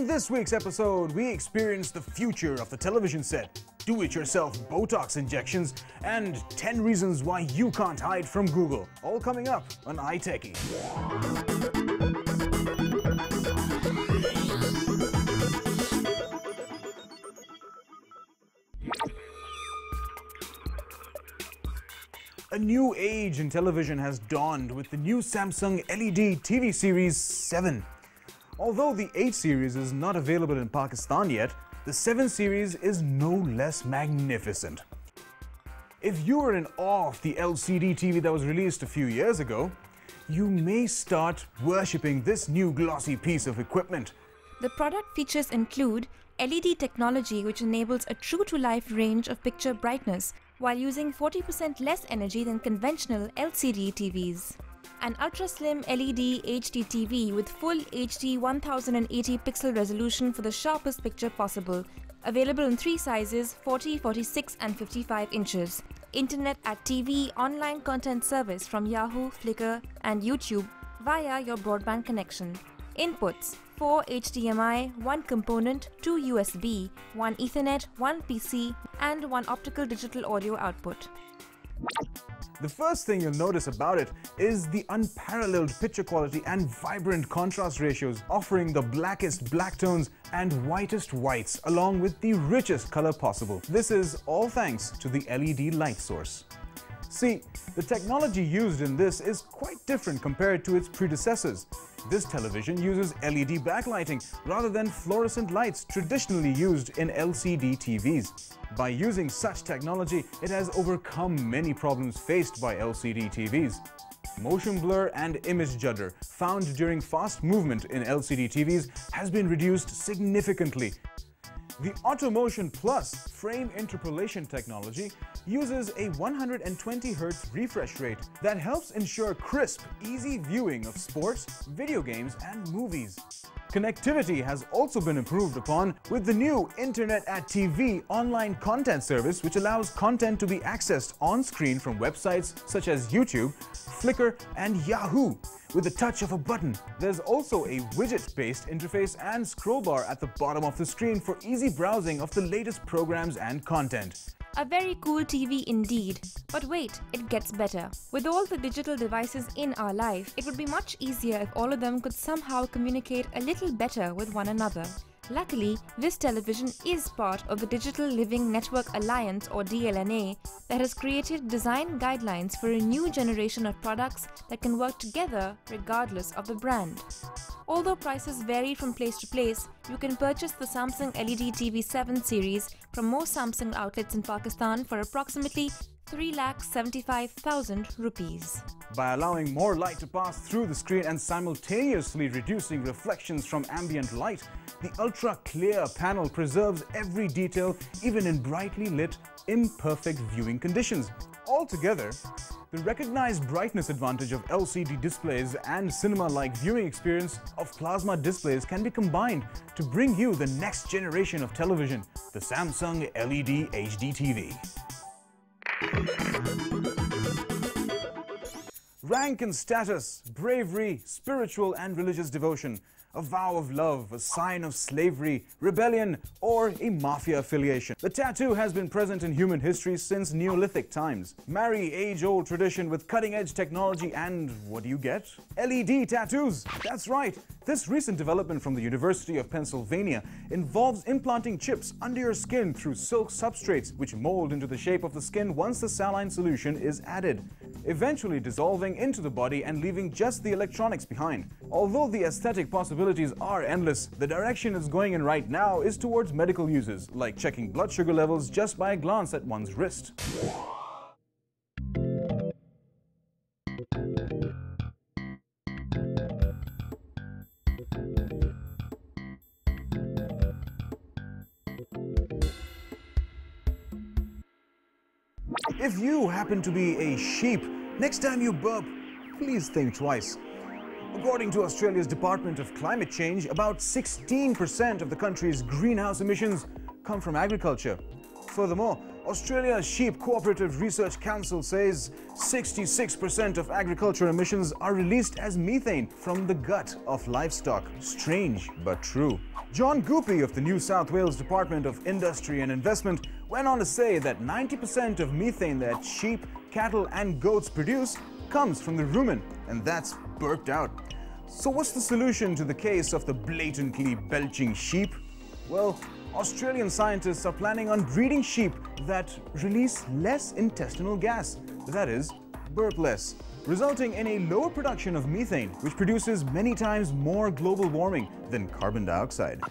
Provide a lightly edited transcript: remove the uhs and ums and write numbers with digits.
On this week's episode, we experience the future of the television set, do-it-yourself Botox injections, and 10 reasons why you can't hide from Google. All coming up on I-Techie. A new age in television has dawned with the new Samsung LED TV series 7. Although the 8 series is not available in Pakistan yet, the 7 series is no less magnificent. If you were in awe of the LCD TV that was released a few years ago, you may start worshipping this new glossy piece of equipment. The product features include LED technology, which enables a true-to-life range of picture brightness while using 40% less energy than conventional LCD TVs. An ultra-slim LED HDTV with full HD 1080 pixel resolution for the sharpest picture possible. Available in 3 sizes, 40, 46 and 55 inches. Internet at TV online content service from Yahoo, Flickr and YouTube via your broadband connection. Inputs: 4 HDMI, 1 component, 2 USB, 1 Ethernet, 1 PC and 1 optical digital audio output. The first thing you'll notice about it is the unparalleled picture quality and vibrant contrast ratios, offering the blackest black tones and whitest whites along with the richest color possible. This is all thanks to the LED light source. See, the technology used in this is quite different compared to its predecessors. This television uses LED backlighting rather than fluorescent lights traditionally used in LCD TVs. By using such technology, it has overcome many problems faced by LCD TVs. Motion blur and image judder found during fast movement in LCD TVs has been reduced significantly. The AutoMotion Plus frame interpolation technology uses a 120 Hz refresh rate that helps ensure crisp, easy viewing of sports, video games, and movies. Connectivity has also been improved upon with the new Internet at TV online content service, which allows content to be accessed on screen from websites such as YouTube, Flickr, and Yahoo with the touch of a button. There's also a widget-based interface and scroll bar at the bottom of the screen for easy browsing of the latest programs and content. A very cool TV indeed. But wait, it gets better. With all the digital devices in our life, it would be much easier if all of them could somehow communicate a little better with one another. Luckily, this television is part of the Digital Living Network Alliance, or DLNA, that has created design guidelines for a new generation of products that can work together regardless of the brand. Although prices vary from place to place, you can purchase the Samsung LED TV 7 series from most Samsung outlets in Pakistan for approximately 3,75,000 rupees. By allowing more light to pass through the screen and simultaneously reducing reflections from ambient light, the ultra-clear panel preserves every detail even in brightly lit, imperfect viewing conditions. Altogether, the recognized brightness advantage of LCD displays and cinema-like viewing experience of plasma displays can be combined to bring you the next generation of television, the Samsung LED HDTV. Rank and status, bravery, spiritual and religious devotion, a vow of love, a sign of slavery, rebellion, or a mafia affiliation. The tattoo has been present in human history since Neolithic times. Marry age-old tradition with cutting-edge technology and what do you get? LED tattoos! That's right! This recent development from the University of Pennsylvania involves implanting chips under your skin through silk substrates which mold into the shape of the skin once the saline solution is added, eventually dissolving into the body and leaving just the electronics behind. Although the aesthetic possibilities are endless, the direction it's going in right now is towards medical uses, like checking blood sugar levels just by a glance at one's wrist. If you happen to be a sheep, next time you burp, please think twice. According to Australia's Department of Climate Change, about 16% of the country's greenhouse emissions come from agriculture. Furthermore, Australia's Sheep Cooperative Research Council says 66% of agricultural emissions are released as methane from the gut of livestock. Strange, but true. John Goopy of the New South Wales Department of Industry and Investment went on to say that 90% of methane that sheep, cattle and goats produce comes from the rumen, and that's burped out. So what's the solution to the case of the blatantly belching sheep? Well, Australian scientists are planning on breeding sheep that release less intestinal gas, that is, burp less, resulting in a lower production of methane, which produces many times more global warming than carbon dioxide.